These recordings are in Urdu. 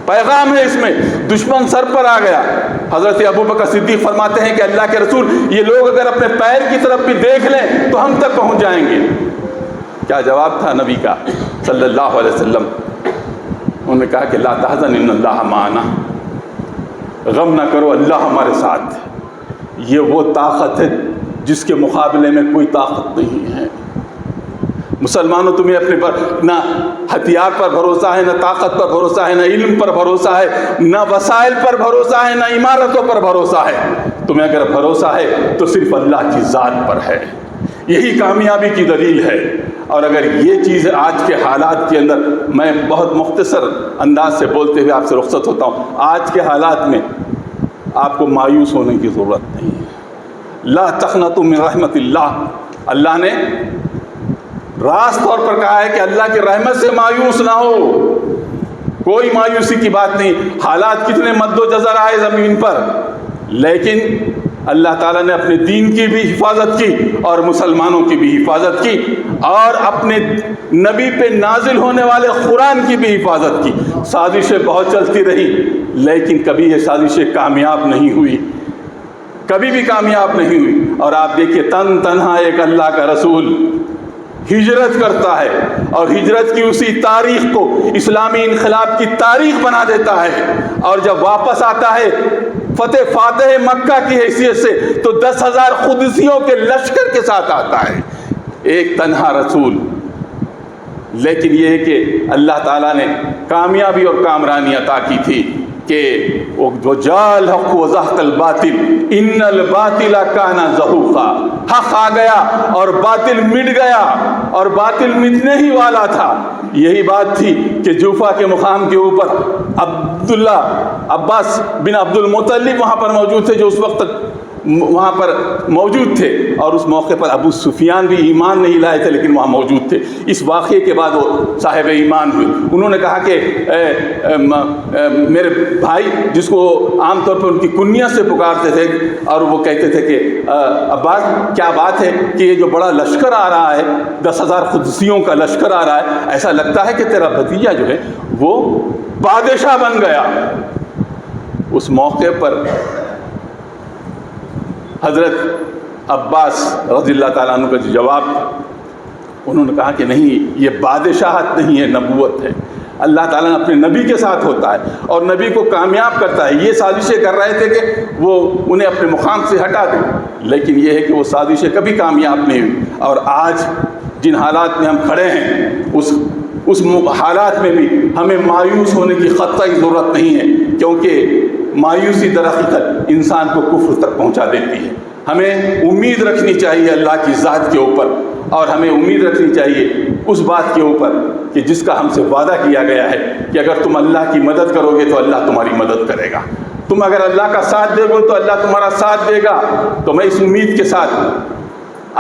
پیغام ہے اس میں، دشمن سر پر آ گیا۔ حضرت ابوبکر صدیق فرماتے ہیں کہ اللہ کے رسول یہ لوگ اگر اپنے پیر کی طرف بھی دیکھ لیں تو ہم تک پہنچ جائیں گے۔ کیا جواب تھا نبی کا صلی اللہ علیہ وسلم؟ انہوں نے کہا کہ لا تحزن ان اللہ معنا، غم نہ کرو اللہ ہمارے ساتھ۔ یہ وہ طاقت ہے جس کے مقابلے میں کوئی طاقت نہیں ہے۔ مسلمانوں تمہیں اپنے پر نہ ہتھیار پر بھروسہ ہے، نہ طاقت پر بھروسہ ہے، نہ علم پر بھروسہ ہے، نہ وسائل پر بھروسہ ہے، نہ عمارتوں پر بھروسہ ہے۔ تمہیں اگر بھروسہ ہے تو صرف اللہ کی ذات پر ہے، یہی کامیابی کی دلیل ہے۔ اور اگر یہ چیز آج کے حالات کے اندر، میں بہت مختصر انداز سے بولتے ہوئے آپ سے رخصت ہوتا ہوں، آج کے حالات میں آپ کو مایوس ہونے کی ضرورت نہیں ہے۔ لا تقنطوا من رحمت اللہ، اللہ نے راست طور پر کہا ہے کہ اللہ کی رحمت سے مایوس نہ ہو، کوئی مایوسی کی بات نہیں۔ حالات کتنے مد و جزر آئے زمین پر، لیکن اللہ تعالیٰ نے اپنے دین کی بھی حفاظت کی اور مسلمانوں کی بھی حفاظت کی، اور اپنے نبی پہ نازل ہونے والے قرآن کی بھی حفاظت کی۔ سازشیں بہت چلتی رہی، لیکن کبھی یہ سازشیں کامیاب نہیں ہوئی، کبھی بھی کامیاب نہیں ہوئی۔ اور آپ دیکھیے تنہا ایک اللہ کا رسول ہجرت کرتا ہے، اور ہجرت کی اسی تاریخ کو اسلامی انقلاب کی تاریخ بنا دیتا ہے، اور جب واپس آتا ہے فاتح مکہ کی حیثیت سے تو 10,000 قدسیوں کے لشکر کے ساتھ آتا ہے، ایک تنہا رسول۔ لیکن یہ ہے کہ اللہ تعالیٰ نے کامیابی اور کامرانی عطا کی تھی کہ وَجَاءَ الْحَقُّ وَزَهَقَ الْبَاطِلُ إِنَّ الْبَاطِلَ كَانَ زَهُوقًا، حق آ گیا اور باطل مٹ گیا، اور باطل مٹنے ہی والا تھا۔ یہی بات تھی کہ جوفا کے مقام کے اوپر عبداللہ عباس بن عبد المطلب وہاں پر موجود تھے، جو اس وقت تک وہاں پر موجود تھے، اور اس موقع پر ابو سفیان بھی ایمان نہیں لائے تھے لیکن وہاں موجود تھے۔ اس واقعے کے بعد وہ صاحب ایمان ہوئے۔ انہوں نے کہا کہ میرے بھائی، جس کو عام طور پر ان کی کنیت سے پکارتے تھے، اور وہ کہتے تھے کہ عباس کیا بات ہے کہ یہ جو بڑا لشکر آ رہا ہے، 10,000 قدسیوں کا لشکر آ رہا ہے، ایسا لگتا ہے کہ تیرا بھتیجا جو ہے وہ بادشاہ بن گیا۔ اس موقع پر حضرت عباس رضی اللہ تعالیٰ عنہ کا جو جواب تھا، انہوں نے کہا کہ نہیں، یہ بادشاہت نہیں ہے، نبوت ہے۔ اللہ تعالیٰ نے اپنے نبی کے ساتھ ہوتا ہے اور نبی کو کامیاب کرتا ہے۔ یہ سازشیں کر رہے تھے کہ وہ انہیں اپنے مقام سے ہٹا دیں، لیکن یہ ہے کہ وہ سازشیں کبھی کامیاب نہیں ہوئی۔ اور آج جن حالات میں ہم کھڑے ہیں، اس حالات میں بھی ہمیں مایوس ہونے کی قطعی ضرورت نہیں ہے، کیونکہ مایوسی در حقیقت انسان کو کفر تک پہنچا دیتی ہے۔ ہمیں امید رکھنی چاہیے اللہ کی ذات کے اوپر، اور ہمیں امید رکھنی چاہیے اس بات کے اوپر کہ جس کا ہم سے وعدہ کیا گیا ہے کہ اگر تم اللہ کی مدد کرو گے تو اللہ تمہاری مدد کرے گا، تم اگر اللہ کا ساتھ دے گے تو اللہ تمہارا ساتھ دے گا۔ تو میں اس امید کے ساتھ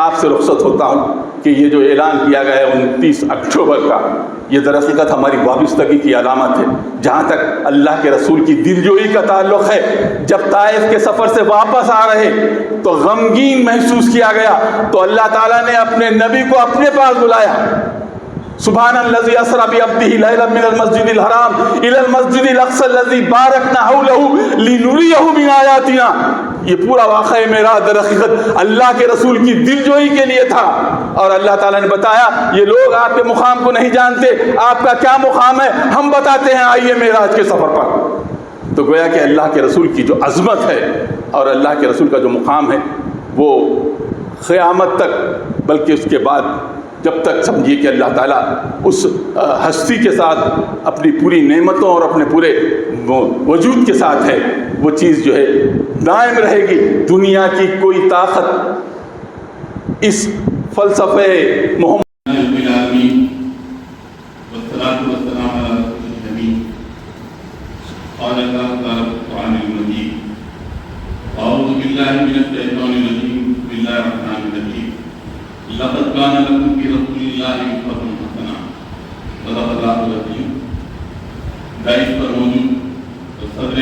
آپ سے رخصت ہوتا ہوں کہ یہ جو اعلان کیا گیا ہے 29 اکتوبر کا، یہ در حقیقت ہماری وابستگی کی علامت ہے۔ جہاں تک اللہ کے رسول کی دلجوئی کا تعلق ہے، جب طائف کے سفر سے واپس آ رہے تو غمگین محسوس کیا گیا، تو اللہ تعالیٰ نے اپنے نبی کو اپنے پاس بلایا۔ سبحان الذی اسری بعبدہ لیلا من المسجد الحرام الی المسجد الاقصی الذی بارکنا حولہ لنریہ من آیاتنا۔ یہ پورا واقعہ معراج در حقیقت اللہ کے رسول کی دلجوئی کے لیے تھا، اور اللہ تعالیٰ نے بتایا یہ لوگ آپ کے مقام کو نہیں جانتے، آپ کا کیا مقام ہے ہم بتاتے ہیں، آئیے معراج کے سفر پر۔ تو گویا کہ اللہ کے رسول کی جو عظمت ہے اور اللہ کے رسول کا جو مقام ہے وہ قیامت تک، بلکہ اس کے بعد جب تک سمجھیے کہ اللہ تعالیٰ اس ہستی کے ساتھ اپنی پوری نعمتوں اور اپنے پورے وجود کے ساتھ ہے، وہ چیز جو ہے دائم رہے گی۔ دنیا کی کوئی طاقت اس فلسفے محمد لقد كان لكم في رسول الله أسوة حسنة صدق الله العظيم۔ دائش پر موجود صدر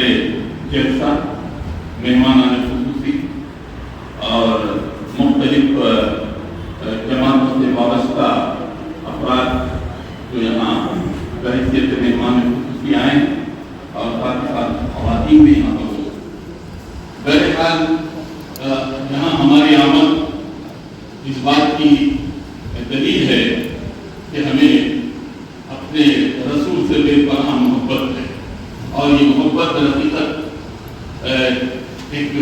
جلسہ، مہمانان خصوصی اور مختلف جماعتوں سے وابستہ افراد جو یہاں بحیثیت مہمان خصوصی آئے بہرحال یہاں ہماری آمد اس بات کی دلیل ہے کہ ہمیں اپنے رسول سے بے پناہ محبت ہے، اور یہ محبت حقیقت ایک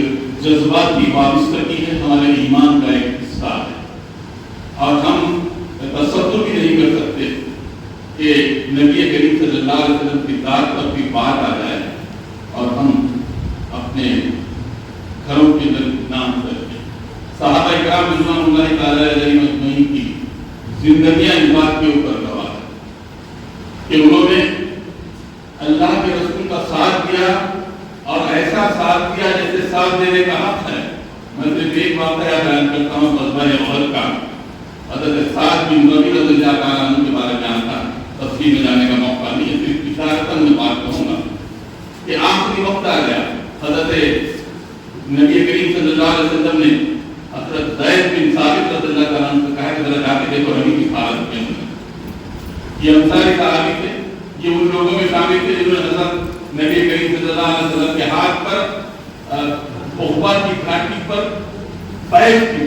جذباتی وابستگی ہے، ہمارے ایمان کا ایک حصہ ہے، اور ہم تصور بھی نہیں کر سکتے کہ نبی کریم صلی اللہ علیہ وسلم کی ذات پر بھی بات آ جائے اور ہم اپنے گھروں کے اندر نام کرتے۔ صحابہ کرام رضوان اللہ تعالی علیہ مجمعین کی زندگیاں اس بات کے اوپر گواہ ہے کہ انہوں نے اللہ کے رسول کا ساتھ دیا، اور ایسا ساتھ دیا جیسے ساتھ دینے کا حق ہے۔ میں صرف ایک واقعہ بیان کرتا ہوں غزوہ احد کا۔ حضرت سعد بن ربیع رضی اللہ تعالیٰ عنہ کے بارے میں آتا ہے، تفصیل میں جانے کا موقع نہیں ہے، صرف اشارتاً میں بات کروں گا کہ آخری وقت آ گیا۔ حضرت نبی کریم صلی اللہ علیہ وسلم نے حضرت زید بن ثابت رضی اللہ تعالیٰ عنہ سے کہا کہ ذرا جا کے دیکھو نبی کی حالت کیا ہے۔ یہ انصاری صحابی تھے، یہ ان لوگوں میں شامل تھے جنہوں نے حضرت نبی کریم صلی اللہ علیہ وسلم کے ہاتھ پر عقبہ کی گھاٹی پر بیعت کی،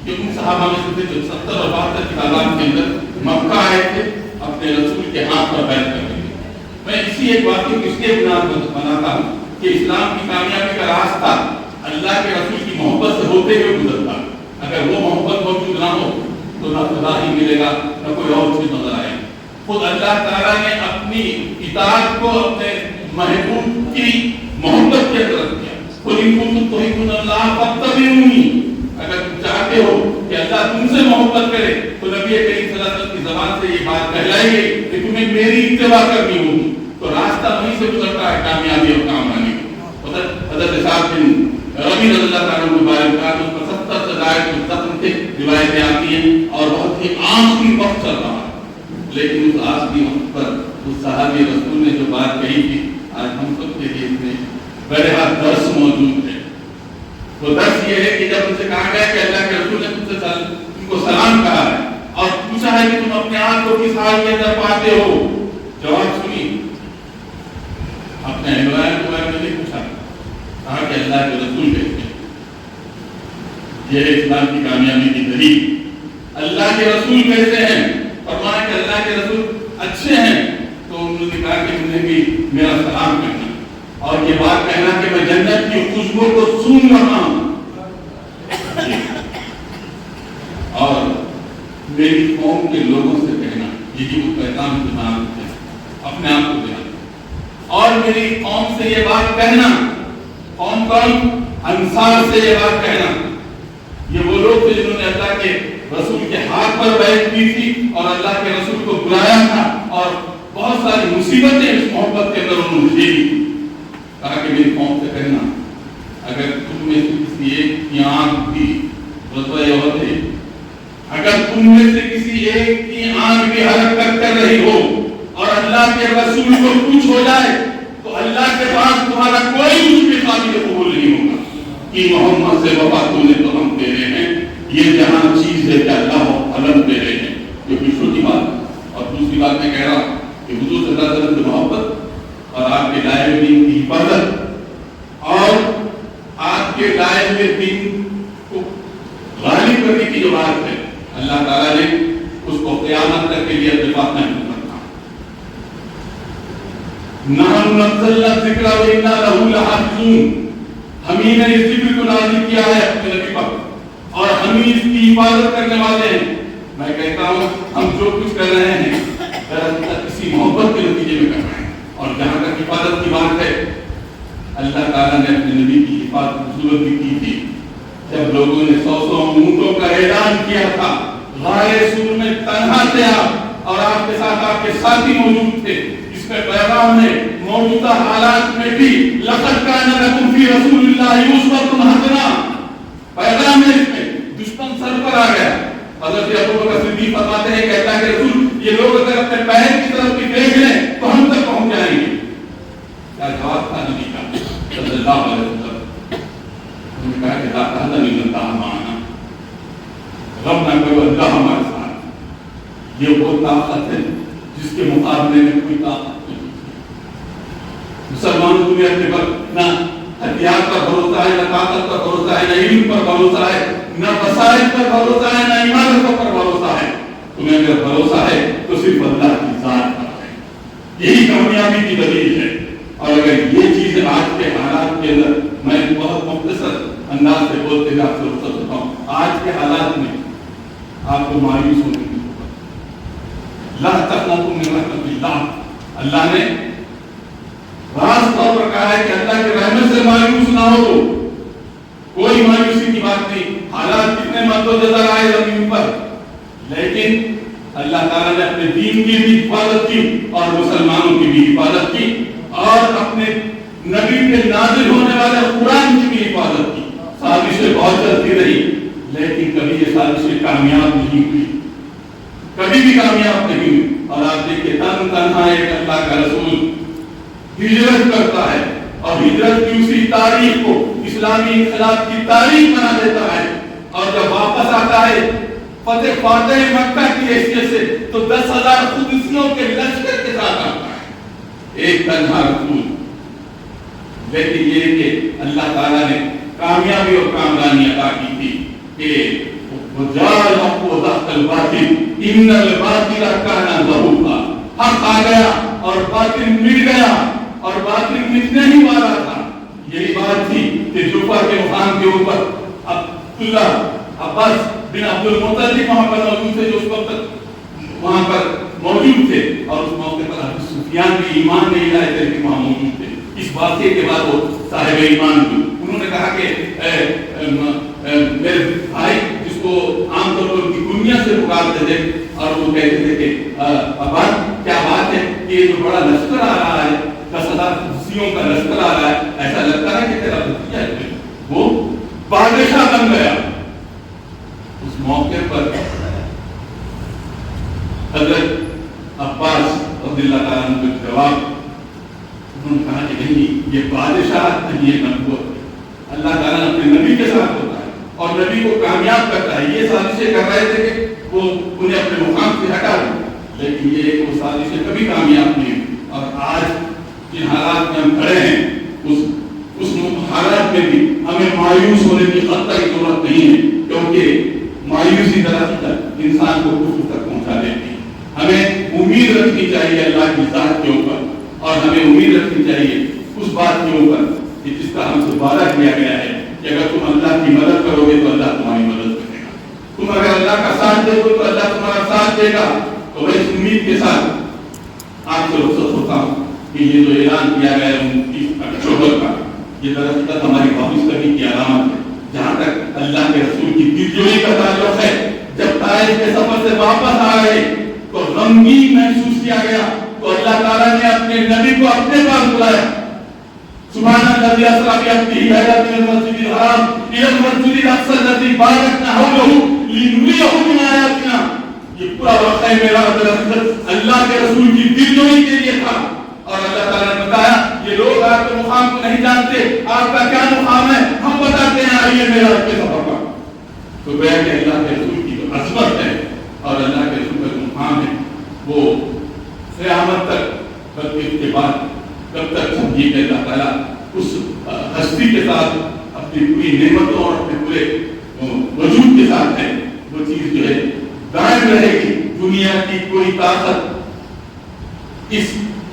کہ ان صحابہ میں سے جو 70 اور 72 کی تعداد کے اندر مکہ آئے تھے اپنے رسول کے ہاتھ پر بیعت کرنے کے۔ میں اسی ایک واقعے کو اس لیے بناتا ہوں کہ اسلام کی کامیابی کا راستہ اللہ کے رسول کی محبت سے ہوتے ہوئے گزرتا۔ اگر وہ محبت موجود نہ ہو تو نہ خدا ہی ملے گا، نہ کوئی اور چیز نظر آئے گی۔ خود اللہ تعالیٰ نے اپنی اطاعت کو اپنے محبوب کی محبت کے اندر رکھ دیا۔ قُلْ إِن كُنتُمْ تُحِبُّونَ اللَّهَ فَاتَّبِعُونِي، اگر تم چاہتے ہو کہ اللہ تم سے محبت کرے تو نبی کریم صلی اللہ علیہ وسلم کی زبان سے یہ بات کہلائی گئی کہ تمہیں میری اتباع کرنی ہوگی، تو راستہ وہیں سے گزرتا ہے کامیابی اور کامرانی کو۔ حضرت سعد بن ربیع رضی اللہ تعالیٰ عنہ کے بارے میں کہا کہ اس پر 70 سے زائد زخم تھے، روایتیں آتی ہیں، اور بہت ہی آخری وقت چل رہا ہے، لیکن اس آخری وقت پر اس صحابی رسول نے جو بات کہی تھی، آج ہم سب کے لیے اس میں بہرحال درس موجود ہے۔ وہ درس یہ ہے کہ جب ان سے کہا گیا کہ اللہ کے رسول نے تم کو سلام کہا ہے اور پوچھا ہے کہ تم اپنے آپ کو کس حال کے اندر پاتے ہو، جواب سنی، اپنے اہلوائن کے بارے میں نہیں پوچھا، کہا کہ اللہ کے رسول کہتے ہیں۔ یہ ہے اسلام کی کامیابی کی دلیل۔ اللہ کے رسول کیسے ہیں؟ فرمایا کہ اللہ کے رسول اچھے ہیں، تو انہوں نے کہا کہ تمہیں بھی میرا سلام کرنا اور یہ بات کہنا کہ میں جنت کی خوشبو کو سون رہا ہوں، اور میری قوم کے لوگوں سے کہنا، یہی وہ پیغام کے نام ہے، اپنے آپ کو دینا، اور میری قوم سے یہ بات کہنا، قوم کون؟ انصار سے یہ بات کہنا، یہ وہ لوگ تھے جنہوں نے اللہ کے رسول کے ہاتھ پر بیعت کی تھی اور اللہ کے رسول کو بلایا تھا، اور بہت ساری مصیبتیں اس محبت کے اندر انہوں نے جھیلی۔ کہا کہ میری قوم سے کہنا اگر تم میں سے کسی ایک کی آنکھ بھی غزوہ احد ہے، اگر تم میں سے کسی ایک کی آنکھ بھی حرکت کر رہی ہو اور اللہ کے رسول کو کچھ ہو جائے تو اللہ کے پاس تمہارا کوئی اس کے قابل قبول نہیں ہوگا کہ محمد سے وفا تم نے تو ہم دے رہے ہیں، یہ جہاں چیز ہے کہ اللہ علم دے رہے ہیں، یہ خوشی کی بات ہے۔ اور دوسری بات میں کہہ رہا ہوں کہ حضور صلی اللہ علیہ وسلم کی محبت اور آپ کے لائے ہوئے دین کی حفاظت اور آپ کے لائے ہوئے دین کو غالب کرنے کی جو بات ہے، اللہ تعالیٰ نے اس کو قیامت تک کے لیے اپنے پاس نہیں رکھا۔ نحن نزلنا الذکر وإنا لہ لحافظون، ہم ہی نے اس ذکر کو نازل کیا ہے اپنے نبی پر، اور ہم ہی اس کی حفاظت کرنے والے ہیں۔ میں کہتا ہوں ہم جو کچھ کر رہے ہیں دراصل کسی محبت کے نتیجے میں کر رہے ہیں، اور جہاں تک حفاظت کی بات ہے، اللہ تعالیٰ نے اپنے نبی کی حفاظت ضرورت بھی کی تھی۔ جب لوگوں نے 100 اونٹوں کا اعلان کیا تھا، غار سور میں تنہا تھے آپ اور آپ کے ساتھ آپ کے ساتھی موجود تھے، اس میں پیغام ہے موجودہ حالات میں بھی لقد کان لکم فی رسول اللہ اسوۃ حسنہ، پیغام ہے اس میں، دشمن سر پر آ گیا۔ حضرت ابوبکر صدیق فرماتے ہیں کہ اللہ کے رسول یہ لوگ اگر اپنے پیر کی طرف بھی دیکھ لیں تو ہم تک پہنچ جائیں گے۔ کیا جواب تھا نبی کا صلی اللہ علیہ وسلم؟ انہوں نے کہا کہ لا تحزن ان اللہ معنا، غم نہ کرو اللہ ہمارے ساتھ۔ یہ وہ طاقت ہے جس کے مقابلے میں کوئی طاقت نہیں۔ مسلمانوں تمہیں اپنے پر اتنا ہتھیار پر بھروسہ ہے، نہ طاقت پر بھروسہ ہے، نہ علم پر بھروسہ ہے، نہ وسائل پر بھروسہ ہے، نہ عمارتوں پر بھروسہ ہے. تمہیں اگر بھروسہ ہے تو صرف اللہ کی ذات پر ہے. یہی کامیابی کی دلیل ہے. اور اگر یہ چیز آج کے حالات کے اندر، میں بہت مختصر انداز سے بولتے ہوئے آپ سے رخصت ہوتا ہوں، آج کے حالات میں آپ کو مایوس ہونے کی ضرورت. لا تقنطوا من رحمت اللہ. اللہ نے راز طور پر کہا ہے کہ اللہ کے رحمت سے مایوس نہ ہو. تو کوئی مایوسی کی بات نہیں. حالات کتنے مدوجہ آئے زمین پر، لیکن اللہ تعالیٰ نے اپنے دین کی بھی حفاظت کی اور مسلمانوں کی بھی حفاظت کی اور اپنے نبی کے نازل ہونے والے قرآن کی بھی حفاظت کی. سازشیں بہت چلتی رہی، لیکن کبھی یہ سازشیں کامیاب نہیں ہوئی، کبھی بھی کامیاب نہیں ہوئی. اور آپ دیکھیں تن تنہا ایک اللہ کا رسول ہجرت کرتا ہے اور ہجرت کی اسی تاریخ کو اسلامی انقلاب کی تاریخ بنا دیتا ہے. اور جب واپس آتا ہے فتح فاتح مکہ کی حیثیت سے تو 10,000 قدسیوں کے لشکر کے ساتھ آتا ہے، ایک تنہا رسول. لیکن یہ کہ اللہ تعالیٰ نے کامیابی اور کامرانی عطا کی تھی کہ وَجَاءَ الْحَقُّ وَزَهَقَ الْبَاطِلُ إِنَّ الْبَاطِلَ كَانَ زَهُوقًا. حق آ گیا اور باطل مٹ گیا، اور باطل مٹنے ہی والا تھا. یہی بات تھی کہ جوفا کے مقام کے اوپر عبداللہ عباس بن عبد المطلب وہاں پر موجود تھے، جو اس وقت تک وہاں پر موجود تھے، اور اس موقع پر ابو سفیان بھی ایمان نہیں لائے تھے کہ وہاں موجود تھے. اس واقعے کے بعد وہ صاحب ایمان ہوئے. انہوں نے کہا کہ میرے بھائی، جس کو عام طور پر ان کی کنیا سے پکارتے تھے، اور وہ کہتے تھے کہ عباس کیا بات ہے کہ یہ جو بڑا لشکر آ رہا ہے، 10,000 قدسیوں کا لشکر آ رہا ہے، ایسا لگتا ہے کہ تیرا بھتیجا ہے وہ بادشاہ بن گیا. اس موقع پر حضرت عباس رضی اللہ تعالیٰ عنہ کا جواب، انہوں نے کہا کہ نہیں، یہ بادشاہ نہیں، یہ نبوت. اللہ تعالیٰ اپنے نبی کے ساتھ ہوتا ہے اور نبی کو کامیاب کرتا ہے. یہ سازشیں کر رہے تھے کہ وہ انہیں اپنے مقام سے ہٹا دیں، لیکن یہ وہ سازشیں کبھی کامیاب نہیں ہوئی. اور آج جن حالات میں ہم کھڑے ہیں، اس حالات میں بھی ہمیں مایوس ہونے کی قطعی ضرورت نہیں ہے، کیونکہ مایوسی دراصل انسان کو کفر تک پہنچا دیتی ہے. ہمیں امید رکھنی چاہیے اللہ کی ذات کے اوپر، اور ہمیں امید رکھنی چاہیے اس بات کے اوپر کہ جس کا ہم سے وعدہ کیا گیا ہے کہ اگر تم اللہ کی مدد کرو گے تو اللہ تمہاری مدد کرے گا. تم اگر اللہ کا ساتھ دے گے تو اللہ تمہارا ساتھ دے گا. تو میں اس امید کے ساتھ آپ سے رخصت ہوتا ہوں کہ یہ جو اعلان کیا گیا ہے 29 اکتوبر کا، یہ دراصل ہماری واپس کرنے کی علامت ہے. جہاں تک اللہ کے رسول کی دلجوئی کا تعلق ہے، جب طائف کے سفر سے واپس آ گئے تو غمگین محسوس کیا گیا، تو اللہ تعالیٰ نے اپنے نبی کو اپنے پاس بلایا. سبحان الذی اسری بعبدہ لیلا من المسجد الحرام الی المسجد الاقصی الذی بارکنا حولہ لنریہ من آیاتنا. یہ پورا واقعہ میرا اللہ کے رسول کی دلجوئی کے لیے تھا. اور اللہ تعالیٰ نے بتایا یہ لوگ آپ کے مقام کو نہیں جانتے، آپ کا کیا مقام ہے ہم بتاتے ہیں، آئیے میرا آپ کے سفر پر. تو گویا کہ اللہ کے رسول کی جو عظمت ہے اور اللہ کے رسول کا جو مقام ہے وہ قیامت تک، بلکہ اس کے بعد کب تک سمجھیے کہ اللہ تعالیٰ اس ہستی کے ساتھ اپنی پوری نعمتوں اور اپنے پورے وجود کے ساتھ ہے، وہ چیز جو ہے دائم رہے گی. دنیا کی کوئی طاقت اس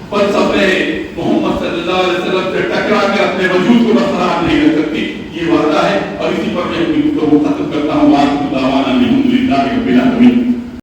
فلسفے محمد صلی اللہ علیہ وسلم سے ٹکرا کر اپنے وجود کو برقرار نہیں رکھ سکتی. یہ وعدہ ہے اور اسی پر میں اپنی گفتگو ختم